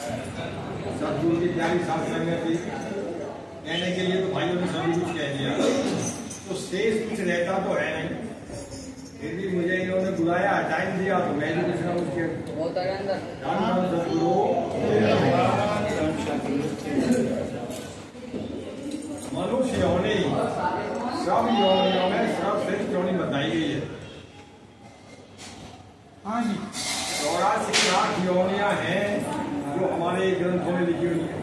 सदगुरु की प्यारी साथ संगत थी, कहने के लिए तो भाइयों ने सभी कुछ कह दिया, तो शेष कुछ रहता तो है नहीं। फिर भी मुझे इन्होंने बुलाया, टाइम दिया, तो मैं भी कुछ ना कुछ सदगुरु मनुष्य योनि सब योनियों में सर्वश्रेष्ठ योनि बताई गई है। हाँ जी, 84 लाख योनियां हैं जो हमारे ग्रंथों में लिखी हुई है।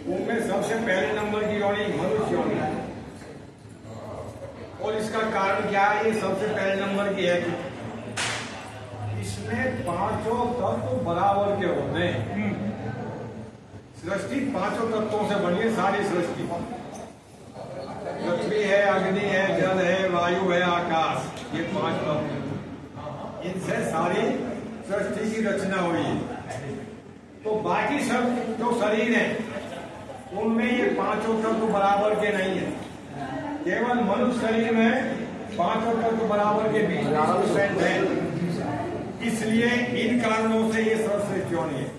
उनमें सबसे पहले नंबर की योनि मनुष्य योनि है। और इसका कारण क्या है? ये सबसे पहले नंबर की है कि इसमें पांचों तत्व बराबर के होते हैं। सृष्टि पांचों तत्वों से बनी है, सारी सृष्टि। पृथ्वी है, अग्नि है, जल है, वायु है, आकाश, ये 5 तत्व, इनसे सारी सृष्टि की रचना हुई है। तो बाकी सब जो शरीर है उनमें ये पांचों तत्व बराबर के नहीं है। केवल मनुष्य शरीर में पांचों तत्व बराबर के 20% है। इसलिए इन कारणों से ये सर्वश्रेष्ठ योनि है।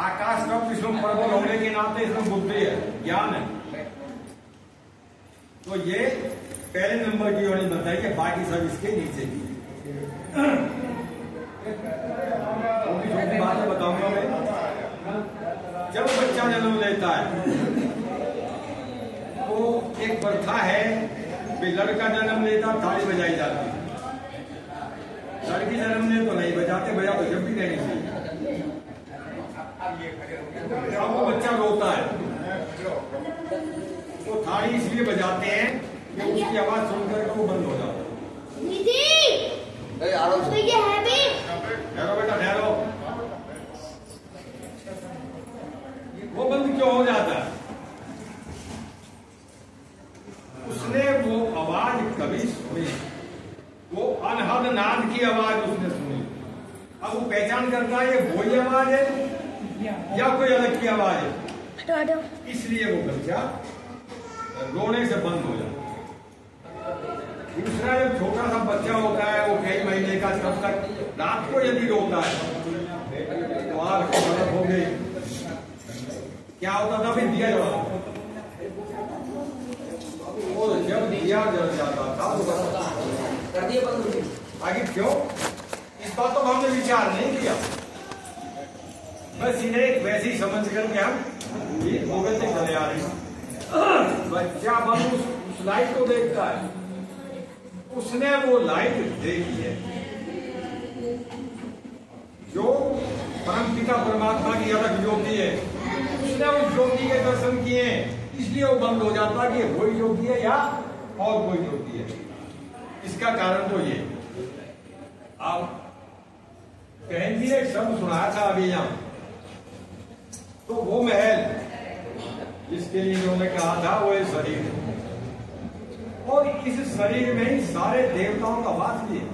आकाश तत्व इसमें प्रबल होने के नाते इसमें बुद्धि है, ज्ञान है। तो ये पहले नंबर की योनि बताई है, बाकी सब इसके नीचे की। छोटी बातें बताऊंगा मैं। जब बच्चा जन्म लेता है तो एक प्रथा है कि लड़का जन्म लेता थाली बजाई जाती है, लड़की जन्म ले तो नहीं बजाते, बजा तो जब भी रहनी चाहिए। अब वो बच्चा रोता है तो थाली इसलिए बजाते हैं कि उसकी आवाज सुनकर वो बंद हो जाता है। ठहरो बेटा, ठहरो। वो बंद क्यों हो जाता है? उसने वो आवाज कभी सुनी, वो अनहद नाद की आवाज उसने सुनी। अब वो पहचान करता है ये वही आवाज है या कोई अलग की आवाज है, इसलिए वो बच्चा रोने से बंद हो जाता है। दूसरा, जब छोटा सा बच्चा होता है, वो कई महीने का, तब तक रात को यदि रोता है तो आग गलत हो गई। क्या होता था? फिर दिया जलाता, और जब दिया जल जाता था तो आगे क्यों? इस बात तो हमने विचार नहीं किया, बस इन्हें वैसे ही समझ करके हम ये भोगते चले आ रहे। बच्चा बस उस लाइट को देखता है, उसने वो लाइट देखी है जो परमपिता परमात्मा की अलग ज्योति है। उसने उस ज्योति के दर्शन किए, इसलिए वो बंद हो जाता कि वही ज्योति है या और कोई ज्योति है। इसका कारण तो ये। अब बहन जी ने एक शब्द सुनाया था अभी यहाँ, तो वो महल जिसके लिए उन्होंने कहा था वो ये शरीर है, और इस शरीर में ही सारे देवताओं का वास भी है।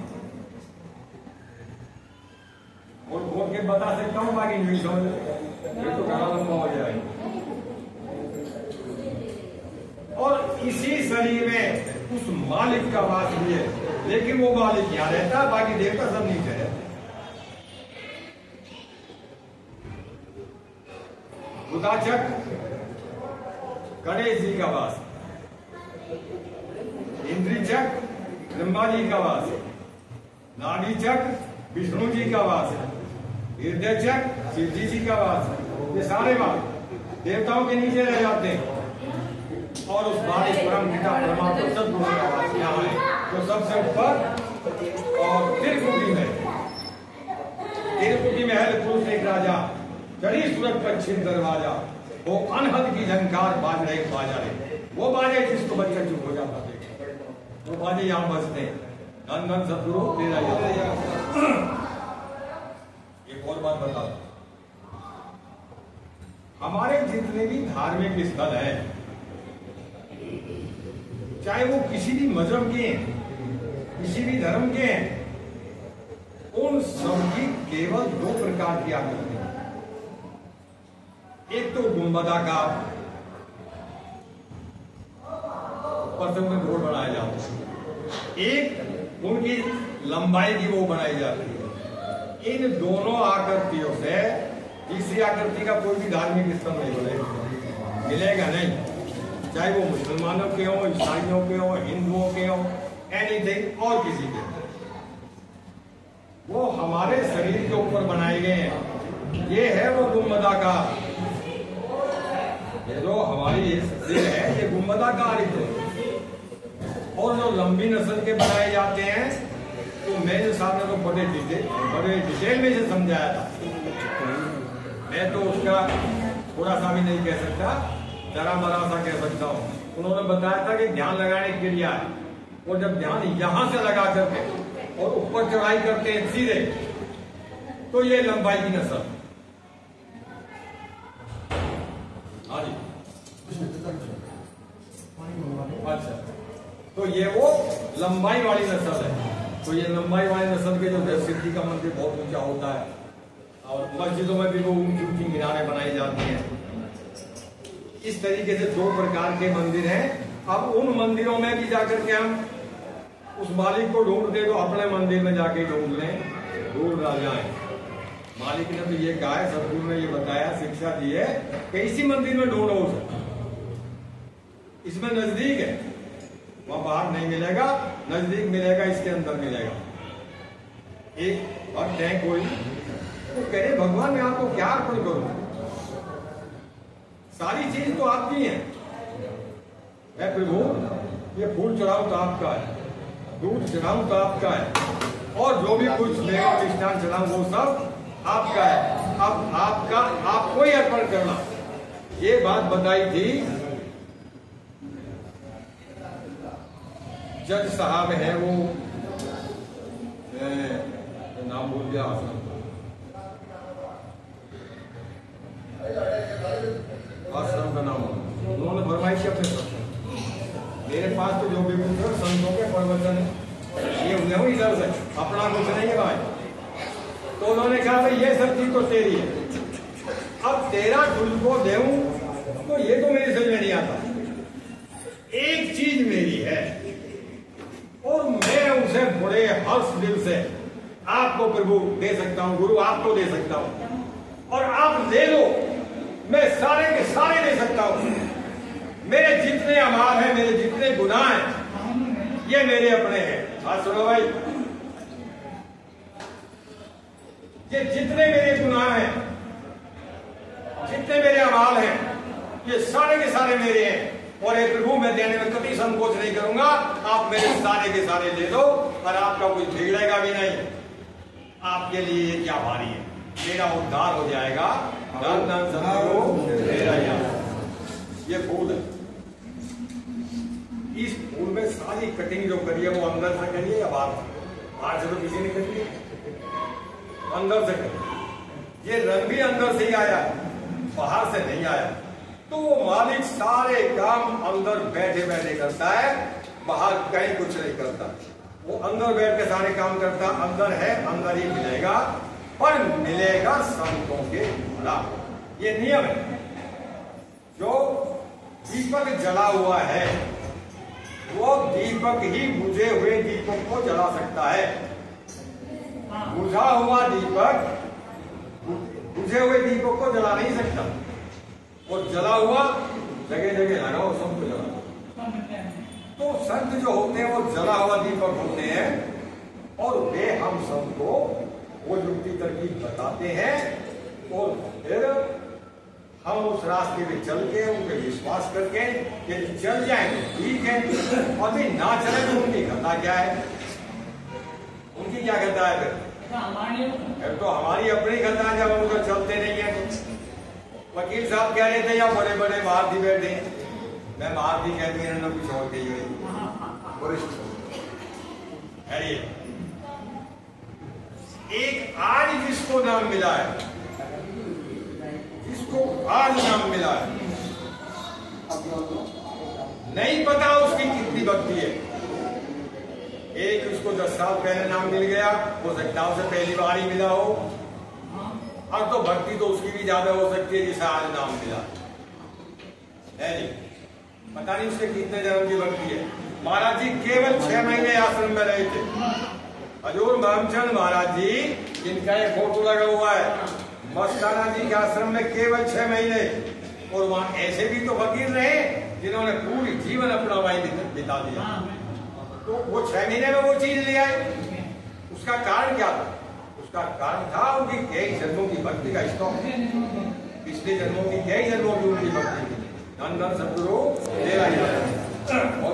और बोल के बता सकता हूँ, बाकी नहीं समझ, ये तो बड़ा लंबा हो जाएगा। और इसी शरीर में उस मालिक का वास भी है, लेकिन वो मालिक यहाँ रहता है, बाकी देवता सब नीचे रहते। रुद्राचक गणेश जी का वास, इंद्रिचक ब्रह्मा जी का वास है, नाभिचक विष्णु जी का वास है, हृदयचक शिव जी का वास है। ये सारे वास देवताओं के नीचे रह जाते हैं, और उस बारिश परम पिता परमात्मा सदगुरु का वास यहाँ है, जो सबसे ऊपर। और त्रिकुटी महल पुरुष एक राजा, चढ़ी सूरत पश्चिम दरवाजा, वो अनहद की झंकार बाज रहे बाजा रहे। वो बाजे जिसको बच्चा चुप हो जाता है, वो बाजे यहाँ बजते हैं। धन धन सदगुरु तेरा याद। एक और बात बता, हमारे जितने भी धार्मिक स्थल है, चाहे वो किसी भी मजहब के हैं, किसी भी धर्म के हैं, उन सबकी केवल 2 प्रकार की आकृति है। एक तो गुंबदाकार, ऊपर से उनमें ढोल बनाए जाते हैं, एक उनकी लंबाई की वो बनाई जाती है। इन दोनों आकृतियों से तीसरी आकृति का कोई भी धार्मिक स्थल नहीं बनेगा, मिलेगा नहीं, चाहे वो मुसलमानों के हो, ईसाइयों के हो, हिंदुओं के हो, एनीथिंग और किसी के, वो हमारे शरीर के ऊपर बनाए गए हैं। ये है वो गुंबदाकार, ये जो हमारी सिर है ये गुंबदाकार ही है। और जो लंबी नस्ल के बनाए जाते हैं तो मेरे साहब ने तो बड़े डिटेल में से समझाया था, मैं तो उसका थोड़ा सा भी नहीं कह सकता, जरा मरा सा कह सकता हूँ। उन्होंने बताया था कि ध्यान लगाने की क्रिया है, और जब ध्यान यहां से लगा करके और ऊपर चढ़ाई करते हैं सीधे, तो ये लंबाई की नस्ल। हाँ जी, अच्छा, तो ये वो लंबाई वाली नस्ल है। तो ये लंबाई वाली नस्ल के जो सिर जी का मंदिर बहुत ऊंचा होता है, और मस्जिदों में भी वो ऊंची ऊंची मीनारें बनाई जाती हैं। इस तरीके से 2 प्रकार के मंदिर हैं। अब उन मंदिरों में भी जाकर के हम उस मालिक को ढूंढते तो अपने मंदिर में जाके ढूंढ लें, ढूंढ ना जाए। मालिक ने तो ये कहा है, सदगुरु ने ये बताया, शिक्षा दी है कि इसी मंदिर में ढूंढो उसे, इसमें नजदीक है, वहां बाहर नहीं मिलेगा, नजदीक मिलेगा, इसके अंदर मिलेगा। एक भक्त है कोई, तो कह रहे भगवान मैं आपको क्या अर्पण करूं, सारी चीज तो आपकी है, मैं प्रभु ये फूल चढ़ाऊं तो आपका है, दूध चढ़ाऊं तो आपका है, और जो भी कुछ मेरा मिष्ठान चढ़ाऊं वो सब आपका है। अब आपका आपको ही अर्पण करना, ये बात बताई थी। जज साहब है वो, नाम भूल गया, आश्रम का नाम, उन्होंने फरमाइश अपने मेरे पास तो जो भी कुछ है संतों के प्रवचन ये हुए इधर से, अपना कुछ नहीं है भाई। तो उन्होंने कहा भाई ये सब चीज तो तेरी है, अब तेरा तुझको देऊं तो ये तो मेरी समझ में नहीं आता, एक चीज मेरी है और मैं उसे बड़े हर्ष दिल से आपको प्रभु दे सकता हूं, गुरु आपको दे सकता हूं, और आप ले लो, मैं सारे के सारे दे सकता हूं। मेरे जितने अमाल हैं, मेरे जितने गुनाह हैं, ये मेरे अपने हैं। आज सुनो भाई, ये जितने मेरे गुनाह हैं, जितने मेरे अमाल हैं, ये सारे के सारे मेरे हैं, और एक प्रभु मैं देने में कभी संकोच नहीं करूंगा, आप मेरे सारे के सारे ले लो, और आपका कुछ बिगड़ेगा भी नहीं। आपके लिए ये क्या भारी है, मेरा उद्धार हो जाएगा। धन धन सतगुरु मेरा ये फूल है, इस फूल में सारी कटिंग जो करी है वो अंदर से करिए या बाहर से तो किसी ने करी है, अंदर से करी। ये रंग भी अंदर से ही आया, बाहर से नहीं आया। तो वो मालिक सारे काम अंदर बैठे बैठे करता है, बाहर कहीं कुछ नहीं करता, वो अंदर बैठ के सारे काम करता। अंदर है, अंदर ही मिलेगा, पर मिलेगा संतों के द्वारा। ये नियम है। जो दीपक जला हुआ है वो दीपक ही बुझे हुए दीपक को जला सकता है। बुझा हुआ दीपक बुझे हुए दीपक को जला नहीं सकता, और जला हुआ जगह जगह लगाओ, सबको जला। तो संत जो होते हैं वो जला हुआ दीपक होते हैं, और वे हम सबको वो युक्ति तरकीब बताते हैं, और फिर हम उस रास्ते पे चल के उनके विश्वास करके यदि चल जाए तो ठीक है, और भी ना चले तो उनकी गता क्या है, उनकी क्या गता है फिर तो हमारी अपनी गता है जब हम उधर चलते नहीं है। तो वकील साहब कह रहे थे या बड़े बड़े महारथी बैठे, मैं महारथी कहती है ना कुछ और कही हुई वरिष्ठ है। एक आज जिसको नाम मिला है, जिसको आज नाम मिला है, नहीं पता उसकी कितनी भक्ति है। एक उसको 10 साल पहले नाम मिल गया, हो सकता है उसे पहली बार ही मिला हो, और तो भक्ति तो उसकी भी ज्यादा हो सकती है जिसे आज नाम मिला है। नहीं पता नहीं उसके कितने जन्म की भक्ति है। महाराज जी केवल 6 महीने आश्रम में रहे थे। हजूर महमचंद महाराज जी, जिनका ये फोटो लगा हुआ है, मस्ताना जी के आश्रम में केवल 6 महीने, और वहां ऐसे भी तो फकीर रहे जिन्होंने पूरी जीवन अपना वहीं बिता दिया। तो वो 6 महीने में वो चीज ले आए, उसका कारण क्या था? उसका कारण था उनकी कई जन्मों की भक्ति का स्टॉक, पिछले जन्मों की कई जन्मों की उनकी भक्ति। धन धन सदगुरु और